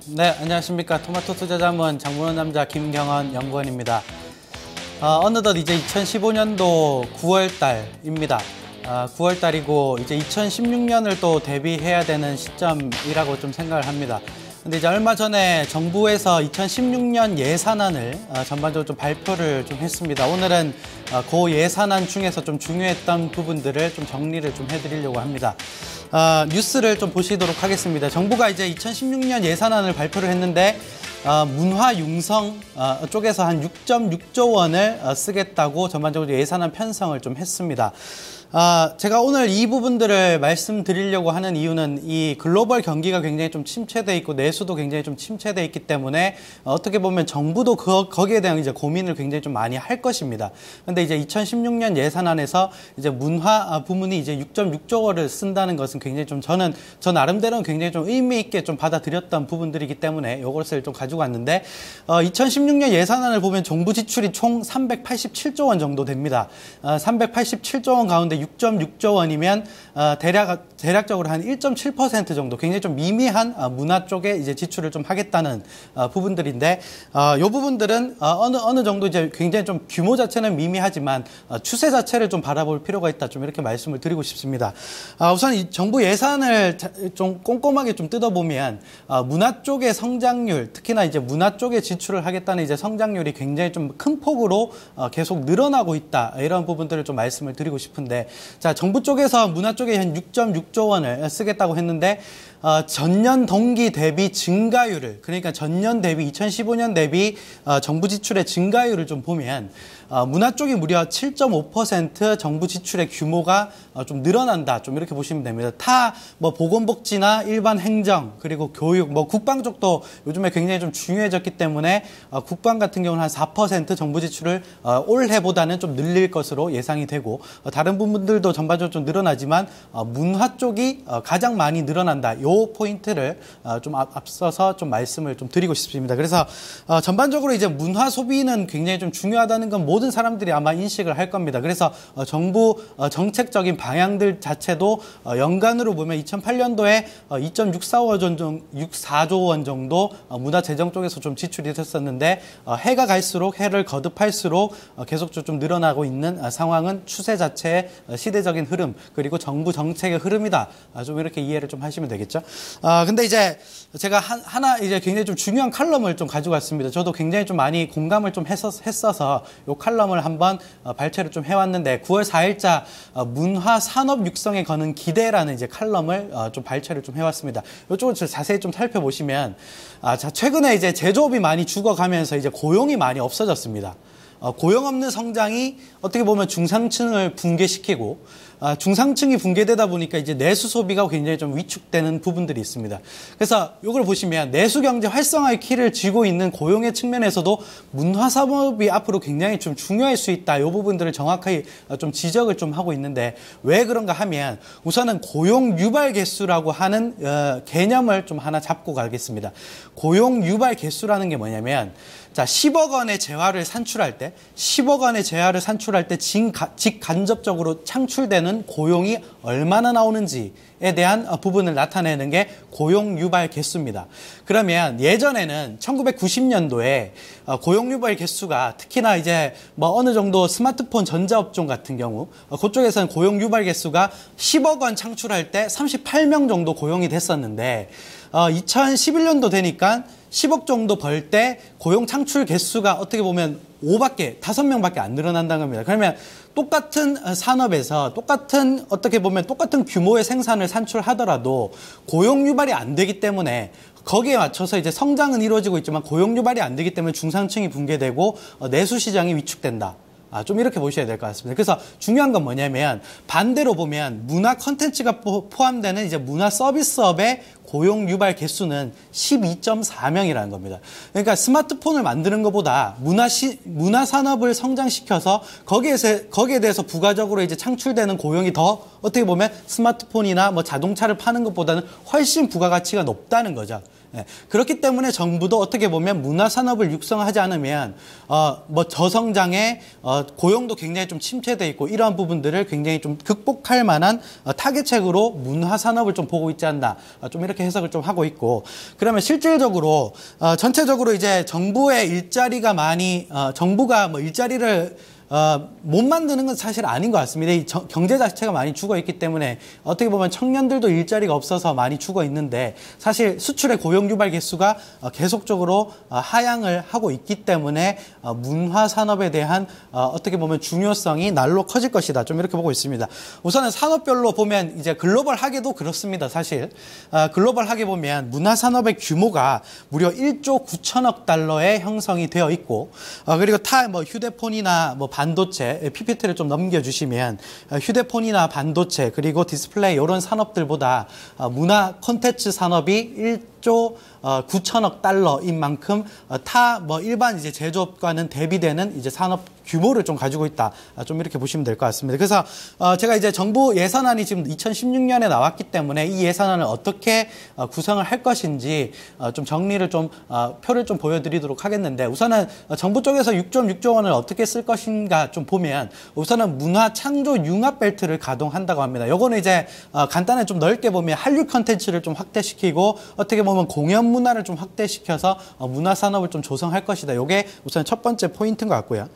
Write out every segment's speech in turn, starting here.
네, 안녕하십니까. 토마토 투자자문 장문원 남자 김경헌 연구원입니다. 어느덧 이제 2015년도 9월 달입니다. 9월 달이고 이제 2016년을 또 대비해야 되는 시점이라고 좀 생각을 합니다. 근데 이제 얼마 전에 정부에서 2016년 예산안을 전반적으로 좀 발표를 좀 했습니다. 오늘은 그 예산안 중에서 좀 중요했던 부분들을 좀 정리를 좀 해드리려고 합니다. 뉴스를 좀 보시도록 하겠습니다. 정부가 이제 2016년 예산안을 발표를 했는데 문화융성 쪽에서 한 6.6조 원을 쓰겠다고 전반적으로 예산안 편성을 좀 했습니다. 제가 오늘 이 부분들을 말씀드리려고 하는 이유는 이 글로벌 경기가 굉장히 좀 침체돼 있고 내수도 굉장히 좀 침체돼 있기 때문에 어떻게 보면 정부도 거기에 대한 이제 고민을 굉장히 좀 많이 할 것입니다. 근데 이제 2016년 예산안에서 이제 문화 부문이 이제 6.6조 원을 쓴다는 것은 굉장히 좀 저 나름대로는 굉장히 좀 의미 있게 좀 받아들였던 부분들이기 때문에 이것을 좀 가지고 왔는데 2016년 예산안을 보면 정부 지출이 총 387조 원 정도 됩니다. 387조 원 가운데 6.6조 원이면 대략적으로 한 1.7% 정도 굉장히 좀 미미한 문화 쪽에 이제 지출을 좀 하겠다는 부분들인데 이 부분들은 어느 정도 이제 굉장히 좀 규모 자체는 미미하지만 추세 자체를 좀 바라볼 필요가 있다 좀 이렇게 말씀을 드리고 싶습니다. 우선 이 정부 예산을 좀 꼼꼼하게 좀 뜯어보면 문화 쪽의 성장률 특히나 이제 문화 쪽에 지출을 하겠다는 이제 성장률이 굉장히 좀 큰 폭으로 계속 늘어나고 있다 이런 부분들을 좀 말씀을 드리고 싶은데 자, 정부 쪽에서 문화 쪽에 한 6.6조 원을 쓰겠다고 했는데 전년 동기 대비 증가율을 그러니까 전년 대비 2015년 대비 정부 지출의 증가율을 좀 보면 문화 쪽이 무려 7.5% 정부 지출의 규모가 좀 늘어난다. 좀 이렇게 보시면 됩니다. 뭐 보건복지나 일반 행정 그리고 교육, 뭐 국방 쪽도 요즘에 굉장히 좀 중요해졌기 때문에 국방 같은 경우는 한 4% 정부 지출을 올해보다는 좀 늘릴 것으로 예상이 되고 다른 부분들도 전반적으로 좀 늘어나지만 문화 쪽이 가장 많이 늘어난다. 요 포인트를 좀 앞서서 좀 말씀을 좀 드리고 싶습니다. 그래서 전반적으로 이제 문화 소비는 굉장히 좀 중요하다는 건 모든 사람들이 아마 인식을 할 겁니다. 그래서 정부 정책적인 방향들 자체도 연간으로 보면 2008년도에 2.64조 원 정도 문화재정 쪽에서 좀 지출이 됐었는데 해가 갈수록 해를 거듭할수록 계속 좀 늘어나고 있는 상황은 추세 자체의 시대적인 흐름 그리고 정부 정책의 흐름이다. 좀 이렇게 이해를 좀 하시면 되겠죠. 근데 이제 제가 하나 이제 굉장히 좀 중요한 칼럼을 좀 가지고 왔습니다. 저도 굉장히 좀 많이 공감을 좀 했어서 요 칼럼을 한번 발췌를 좀 해왔는데 9월 4일자 문화 산업 육성에 거는 기대라는 이제 칼럼을 좀 발췌를 좀 해왔습니다. 이쪽을 자세히 좀 살펴보시면 최근에 이제 제조업이 많이 죽어가면서 이제 고용이 많이 없어졌습니다. 고용 없는 성장이 어떻게 보면 중산층을 붕괴시키고 중상층이 붕괴되다 보니까 이제 내수 소비가 굉장히 좀 위축되는 부분들이 있습니다. 그래서 이걸 보시면 내수 경제 활성화의 키를 쥐고 있는 고용의 측면에서도 문화 산업이 앞으로 굉장히 좀 중요할 수 있다. 이 부분들을 정확하게 좀 지적을 좀 하고 있는데 왜 그런가 하면 우선은 고용 유발 개수라고 하는 개념을 좀 하나 잡고 가겠습니다. 고용 유발 개수라는 게 뭐냐면 자, 10억 원의 재화를 산출할 때 직간접적으로 창출되는 고용이 얼마나 나오는지에 대한 부분을 나타내는 게 고용 유발 개수입니다. 그러면 예전에는 1990년도에 고용 유발 개수가 특히나 이제 뭐 어느 정도 스마트폰 전자업종 같은 경우 그쪽에서는 고용 유발 개수가 10억 원 창출할 때 38명 정도 고용이 됐었는데 2011년도 되니까 10억 정도 벌 때 고용 창출 개수가 어떻게 보면 5명밖에 안 늘어난다는 겁니다. 그러면 똑같은 산업에서 어떻게 보면 똑같은 규모의 생산을 산출하더라도 고용 유발이 안 되기 때문에 거기에 맞춰서 이제 성장은 이루어지고 있지만 고용 유발이 안 되기 때문에 중산층이 붕괴되고 내수 시장이 위축된다. 좀 이렇게 보셔야 될 것 같습니다. 그래서 중요한 건 뭐냐면 반대로 보면 문화 콘텐츠가 포함되는 이제 문화 서비스업의 고용 유발 개수는 12.4명이라는 겁니다. 그러니까 스마트폰을 만드는 것보다 문화 산업을 성장시켜서 거기에 대해서 부가적으로 이제 창출되는 고용이 더 어떻게 보면 스마트폰이나 뭐 자동차를 파는 것보다는 훨씬 부가가치가 높다는 거죠. 예, 그렇기 때문에 정부도 어떻게 보면 문화산업을 육성하지 않으면 뭐 저성장에 고용도 굉장히 좀 침체돼 있고 이러한 부분들을 굉장히 좀 극복할 만한 타겟책으로 문화산업을 좀 보고 있지 않나 좀 이렇게 해석을 좀 하고 있고 그러면 실질적으로 전체적으로 이제 정부의 일자리가 많이 정부가 뭐 일자리를 못 만드는 건 사실 아닌 것 같습니다. 이 경제 자체가 많이 죽어 있기 때문에 어떻게 보면 청년들도 일자리가 없어서 많이 죽어 있는데 사실 수출의 고용 유발 개수가 계속적으로 하향을 하고 있기 때문에 문화 산업에 대한 어떻게 보면 중요성이 날로 커질 것이다. 좀 이렇게 보고 있습니다. 우선은 산업별로 보면 이제 글로벌하게도 그렇습니다. 사실 글로벌하게 보면 문화 산업의 규모가 무려 1조 9천억 달러에 형성이 되어 있고 그리고 뭐 휴대폰이나 뭐 반도체, PPT를 좀 넘겨주시면 휴대폰이나 반도체 그리고 디스플레이 이런 산업들보다 문화 콘텐츠 산업이 1조 9천억 달러인 만큼 뭐 일반 이제 제조업과는 대비되는 이제 산업 규모를 좀 가지고 있다. 좀 이렇게 보시면 될 것 같습니다. 그래서 제가 이제 정부 예산안이 지금 2016년에 나왔기 때문에 이 예산안을 어떻게 구성을 할 것인지 좀 정리를 좀 표를 좀 보여드리도록 하겠는데 우선은 정부 쪽에서 6.6조 원을 어떻게 쓸 것인가 좀 보면 우선은 문화 창조 융합 벨트를 가동한다고 합니다. 요거는 이제 간단히 좀 넓게 보면 한류 컨텐츠를 좀 확대시키고 어떻게 보면 공연 문화를 좀 확대시켜서 문화 산업을 좀 조성할 것이다. 요게 우선 첫 번째 포인트인 것 같고요.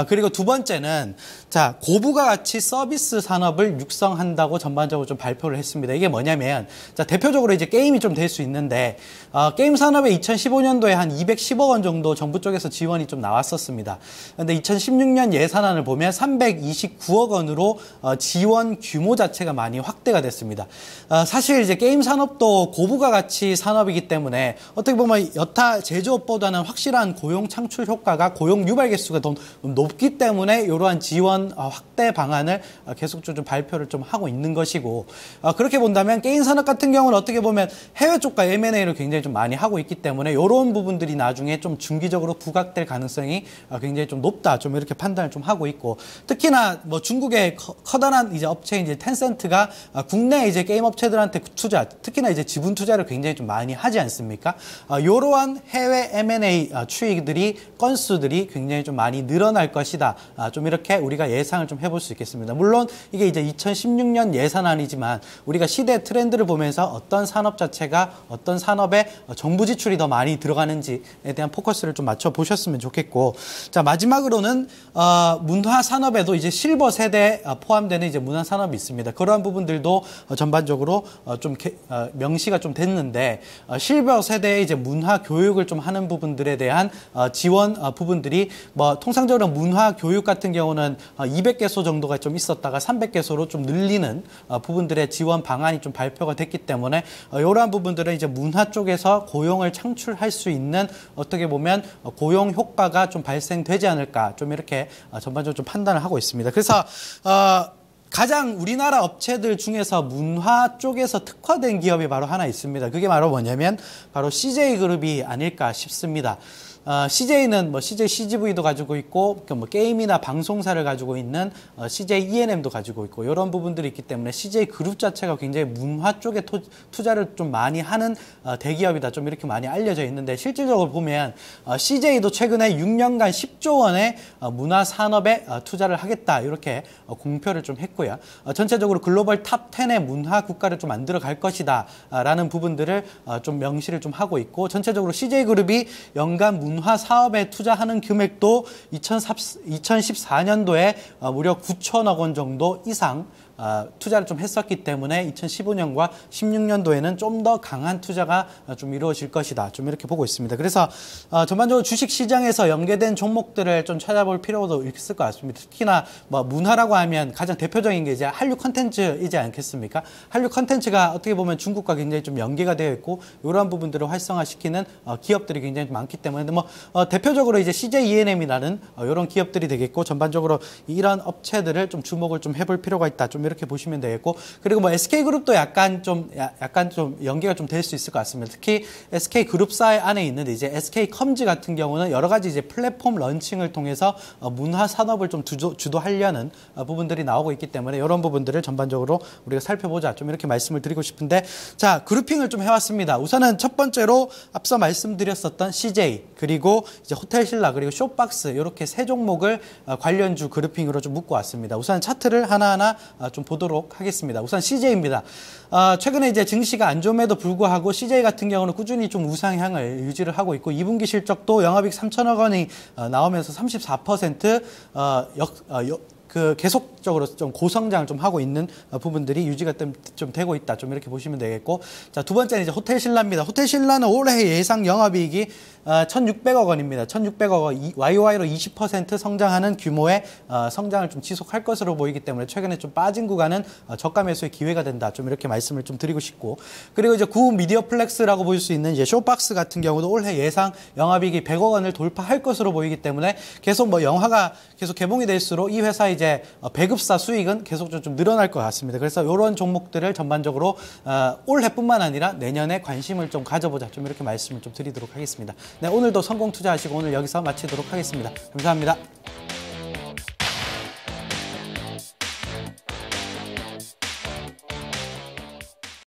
그리고 두 번째는 자 고부가 가치 서비스 산업을 육성한다고 전반적으로 좀 발표를 했습니다. 이게 뭐냐면 자 대표적으로 이제 게임이 좀 될 수 있는데 게임 산업에 2015년도에 한 210억 원 정도 정부 쪽에서 지원이 좀 나왔었습니다. 그런데 2016년 예산안을 보면 329억 원으로 지원 규모 자체가 많이 확대가 됐습니다. 사실 이제 게임 산업도 고부가 가치 산업이기 때문에 어떻게 보면 여타 제조업보다는 확실한 고용 창출 효과가 고용 유발 개수가 더 높기 때문에 이러한 지원 확대 방안을 계속적으로 좀 발표를 좀 하고 있는 것이고 그렇게 본다면 게임 산업 같은 경우는 어떻게 보면 해외 쪽과 M&A를 굉장히 좀 많이 하고 있기 때문에 이런 부분들이 나중에 좀 중기적으로 부각될 가능성이 굉장히 좀 높다. 좀 이렇게 판단을 좀 하고 있고 특히나 뭐 중국의 커다란 이제 업체인 이제 텐센트가 국내 이제 게임 업체들한테 투자, 특히나 이제 지분 투자를 굉장히 좀 많이 하지 않습니까? 이러한 해외 M&A 추이들이 건수들이 굉장히 좀 많이 늘어날 것이다. 좀 이렇게 우리가 예상을 좀 해볼 수 있겠습니다. 물론 이게 이제 2016년 예산안이지만 우리가 시대 트렌드를 보면서 어떤 산업 자체가 어떤 산업에 정부 지출이 더 많이 들어가는지에 대한 포커스를 좀 맞춰 보셨으면 좋겠고 자 마지막으로는 문화 산업에도 이제 실버 세대에 포함되는 이제 문화 산업이 있습니다. 그러한 부분들도 전반적으로 좀 명시가 좀 됐는데 실버 세대의 이제 문화 교육을 좀 하는 부분들에 대한 지원 부분들이 뭐 통상적으로 문화 교육 같은 경우는 200개소 정도가 좀 있었다가 300개소로 좀 늘리는 부분들의 지원 방안이 좀 발표가 됐기 때문에 이러한 부분들은 이제 문화 쪽에서 고용을 창출할 수 있는 어떻게 보면 고용 효과가 좀 발생되지 않을까 좀 이렇게 전반적으로 좀 판단을 하고 있습니다. 그래서 가장 우리나라 업체들 중에서 문화 쪽에서 특화된 기업이 바로 하나 있습니다. 그게 바로 뭐냐면 바로 CJ그룹이 아닐까 싶습니다. CJ는 뭐 CJ CGV도 가지고 있고 뭐 게임이나 방송사를 가지고 있는 CJ ENM도 가지고 있고 이런 부분들이 있기 때문에 CJ 그룹 자체가 굉장히 문화 쪽에 투자를 좀 많이 하는 대기업이다. 좀 이렇게 많이 알려져 있는데 실질적으로 보면 CJ도 최근에 6년간 10조 원의 문화 산업에 투자를 하겠다. 이렇게 공표를 좀 했고요. 전체적으로 글로벌 탑 10의 문화 국가를 좀 만들어 갈 것이다. 라는 부분들을 좀 명시를 좀 하고 있고 전체적으로 CJ 그룹이 연간 문화 사업에 투자하는 금액도 2014년도에 무려 9천억 원 정도 이상 투자를 좀 했었기 때문에 2015년과 16년도에는 좀 더 강한 투자가 좀 이루어질 것이다. 좀 이렇게 보고 있습니다. 그래서 전반적으로 주식시장에서 연계된 종목들을 좀 찾아볼 필요도 있을 것 같습니다. 특히나 뭐 문화라고 하면 가장 대표적인 게 이제 한류 콘텐츠이지 않겠습니까? 한류 콘텐츠가 어떻게 보면 중국과 굉장히 좀 연계가 되어 있고 이러한 부분들을 활성화시키는 기업들이 굉장히 많기 때문에 뭐 대표적으로 이제 CJ ENM이라는 이런 기업들이 되겠고 전반적으로 이런 업체들을 좀 주목을 좀 해볼 필요가 있다. 좀 이렇게 보시면 되겠고, 그리고 뭐 SK그룹도 약간 좀 연계가 좀 될 수 있을 것 같습니다. 특히 SK그룹사 안에 있는 이제 SK컴즈 같은 경우는 여러 가지 이제 플랫폼 런칭을 통해서 문화 산업을 좀 주도하려는 부분들이 나오고 있기 때문에 이런 부분들을 전반적으로 우리가 살펴보자, 좀 이렇게 말씀을 드리고 싶은데, 자, 그룹핑을 좀 해왔습니다. 우선은 첫 번째로 앞서 말씀드렸었던 CJ, 그리고 이제 호텔신라, 그리고 쇼박스, 이렇게 세 종목을 관련주 그룹핑으로 좀 묶고 왔습니다. 우선 차트를 하나하나 좀 보도록 하겠습니다. 우선 CJ입니다. 최근에 이제 증시가 안 좋음에도 불구하고 CJ 같은 경우는 꾸준히 좀 우상향을 유지를 하고 있고, 2분기 실적도 영업이익 3천억 원이 나오면서 34% 계속적으로 좀 고성장을 좀 하고 있는 부분들이 유지가 좀 되고 있다, 좀 이렇게 보시면 되겠고, 자, 두 번째는 이제 호텔신라입니다. 호텔신라는 올해 예상 영업이익이 1,600억 원입니다. 1,600억 원, YOY로 20% 성장하는 규모의 성장을 좀 지속할 것으로 보이기 때문에 최근에 좀 빠진 구간은 저가 매수의 기회가 된다, 좀 이렇게 말씀을 좀 드리고 싶고, 그리고 이제 구 미디어플렉스라고 볼 수 있는 이제 쇼박스 같은 경우도 올해 예상 영업이익이 100억 원을 돌파할 것으로 보이기 때문에 계속 뭐 영화가 계속 개봉이 될수록 이 회사 이제 배급사 수익은 계속 좀 늘어날 것 같습니다. 그래서 이런 종목들을 전반적으로 올해뿐만 아니라 내년에 관심을 좀 가져보자, 좀 이렇게 말씀을 좀 드리도록 하겠습니다. 네, 오늘도 성공 투자하시고 오늘 여기서 마치도록 하겠습니다. 감사합니다.